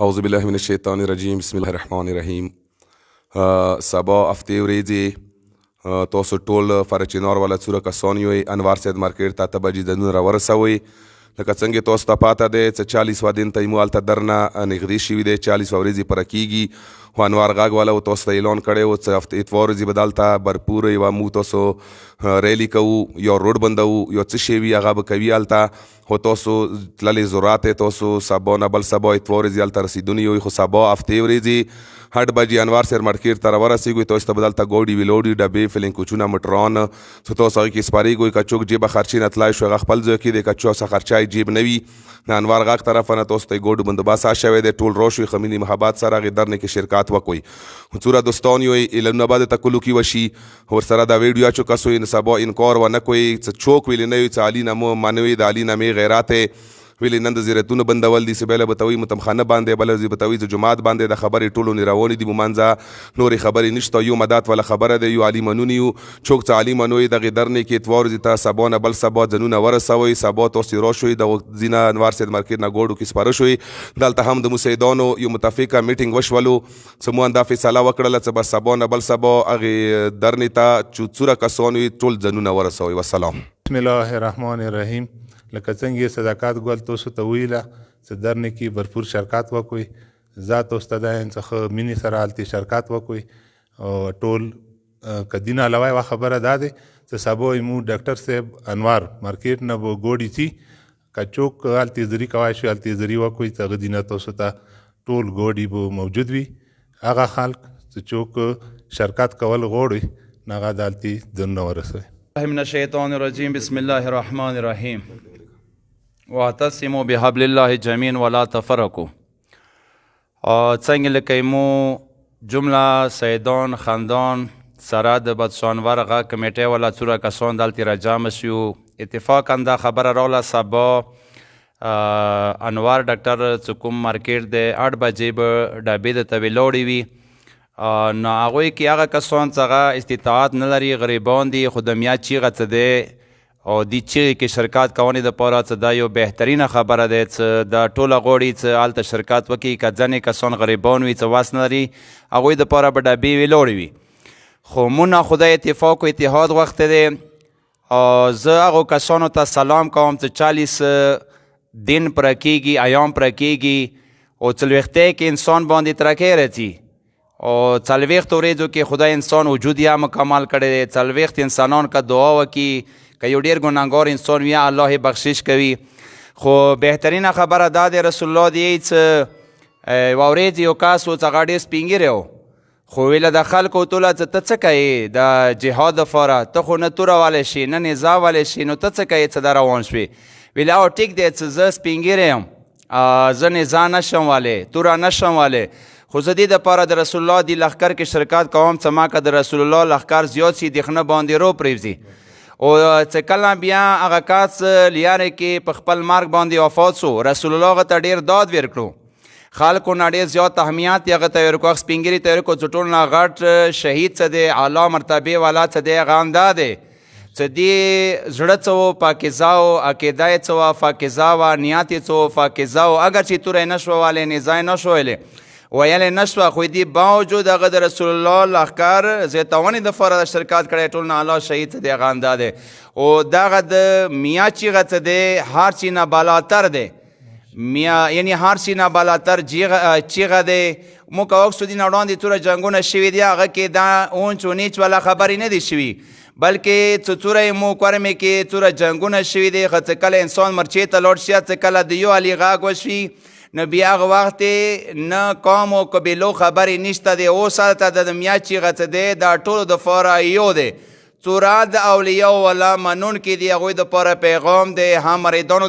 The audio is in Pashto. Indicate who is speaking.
Speaker 1: اعوذ بالله من الشیطان الرجیم بسم الله الرحمن الرحیم. سبا هفتې ورځې تاسو ټول فرچینار والا څوره کسان یوئ انوار سید مارکیټ ته 8 بجې ځانونه راورسوئ. لکه څنګه تاسو ته پاته دی څه 40 دین ته مو هلته درنه نږدې شوي دی 40 ورځې پوره کېږي خو انوار غږ والا و تاسو ته اعلان کړی و څه اتوار ورځې به دلته برپور یوه موږ تاسو ریلي کوو یا روډ بندوو یا څه شی وي هغه به کوي هلته خو تاسو تللې ضرورت دی تاسو سبا نه بل سبا اتوار ورځې هلته رسېدوني یوئ خو سبا هفتې ورځې 8 بجې انوار سیر مارکیټ ته راورسېږئ تاسو ته به دلته ګوډي ویلوډي ډبې فلنګ کوچونه موټران څه تاسو هغې کې سپارېږئ که څوک جیبه خرچې نه تلای شو هغه خپل ځای کې دی که چا څه خرچه یې جیب نه وي د انوار غږ طرفه نه تاسو ته یې ګوډ بندوبست شوی دی ټول راشئ ښه مینې محبت سره هغې درنې کې شرکت وکړئ. څومره دوستان یوئ اعلانونه به درته کلو کې وشي ورسره دا ویډیو اچو کسوئ نه سبا انکار ونه کوئ څه چوک ویلې نه وي څه علي نه مو منوي د علي نه مې غیرت ویلې نن د زیارتونو بندول دي سبیله به ته وایي متمخانه باندې بله ورځې به ته وایي د جومات باندې د خبرې ټولو نه روانې دي مو منځه نورې خبرې نشته یو مدد والا خبره دی یو علي منوني یو څوک څه علي منوي دغې درنې کې اتوار ورځې ته سبا نه بل سبا ځانونه ورسوئ سبا تاسې راشئ د ځینه انوار سید مارکیټ نه ګوډو کې سپاره شوئ دلته هم د مسیدانو یو متفقه میټینګ وشولو څه مو دا فیصله وکړله څه به سبا نه بل سبا هغې درنې ته څوره کسان وي ټول ځانونه ورسوئ. والسلام.
Speaker 2: بسم الله الرحمن الرحیم. لکه څنګه یې صداقت ګل تاسو ته ویله چې درنې کې بھرپور شرکت وکړئ ذات استادان څخه مینې سره هلتې شرکت وکړئ او ټول که دین علاوه یوه خبره دا دی چې سبا مو ډاکټر صاحب انوار مارکیټ نه به ګوډي ځي که څوک هلتې زري کوای شي هلتې زري وکړئ چې هغه دینه تاسو ته ټول ګوډي به موجود وي هغه خلک چې څوک شرکت کول غواړي نو هغه د هلتې ځانونه ورسوي.
Speaker 3: من الشیطان الرجیم بسم الله الرحمن الرحیم. واعتصموا بحبل الله جميعا ولا تفرقوا. څنګه لکه مو جمله سیدان خاندان سره د بدشانور غږ کمیټې والا څوره کسان دلته راجمع شو اتفاقا دا خبره راغله سبا انوار ډاکټر چې کوم مارکیټ دی 8 بجې به ډبې درته ویلوړې وي نو هغوی کې هغه کسان چې هغه استطاعت نه لري غریبان دي خو د میا چیغه څه دی او دې چیغې کې شرکت کوونې دپاره څه دا یو بهترینه خبره دی چې دا ټوله غواړي چې هلته شرکت وکړي که ځینې کسان غریبان وي څه وس نه لري هغوی دپاره به ډبې ویلوړې وي خو مونږ نه خدای اتفاق و اتحاد غوښتی دی زه هغو کسانو ته سلام کوم چې 40 دین پوره کېږي ایام پوره کېږي او څلوېښتۍ کې انسان باندې ترکۍ راځي او 40 ورځو کې خدای انسان وجود یا مکمل کړی دی 40 انسانان که دعا وکړي که یو ډېر ګناهګار انسان وي الله بخشش کوي خو بهترینه خبره دا دی رسول الله دی چې یوه ورځ یو کس و چې هغه ډېر سپین ږیری و خو ویله د خلکو ټوله چې ته څه کوې د جهاد دپاره ته خو نه توره ولی شي نه نیزه ولی شي نو ته څه کوې چې دا روان شوې ویله او ټیک دی چې زه سپین ږیری یم زه نیزه نشم ولی توره نشم ولی خو زه دې دپاره د رسول الله دې لښکر کې شرکت کوم چې ما که د رسول الله لښکر زیات سي دښنه باندې رو پرېوځي او چې کله بیا هغه کس لیارې کې په خپل مرګ باندې وفات سو رسول الله هغه ته ډېر داد ورکړو خلکو نه ډېر زیات اهمیت یې هغه ته ورکړو هغه سپین ږیري ته ورکړو چې ټول نه غټ شهید څه دی اعلی مرتبې والا څه دی هغه هم دا دی چې دې زړه څه و پاکیزه و عقیده یې څه وه فاکیزه وه نیت یې څه و فاکیزه و اگر چې توره یې نه شوه ولی نیزه یې نه شو ویلی ویلی نه شوه خو دې باوجود هغه د رسول الله لښکر زیاتونې دپاره د شرکت کړی ټول نه اعلی شهید څه دی هغه هم دا دی او دغه د میا چیغه څه دی هر چی نه بالاتر دی میا یعنی هر چی نه بالاتر چیغه دی مو که وکسو دین وړاندې توره جنګونه شوي دي هغه کې دا اونچ و نیچ والا خبرې نه دي شوي بلکې څه څوره یې مو کورمې کې څوره جنګونه شوي دي ښه څه کله انسان مرچې ته لوړ شي څه کله د یو علي غږ وشوي نو بیا هغه وخت نه قوم او قبیلو خبرې نشته دی اوس هلته د میا چیغه څه دی دا ټولو دپاره یو دی څوره د اولیاو والا منونکي دي هغوی دپاره پیغام دی هم مریدانو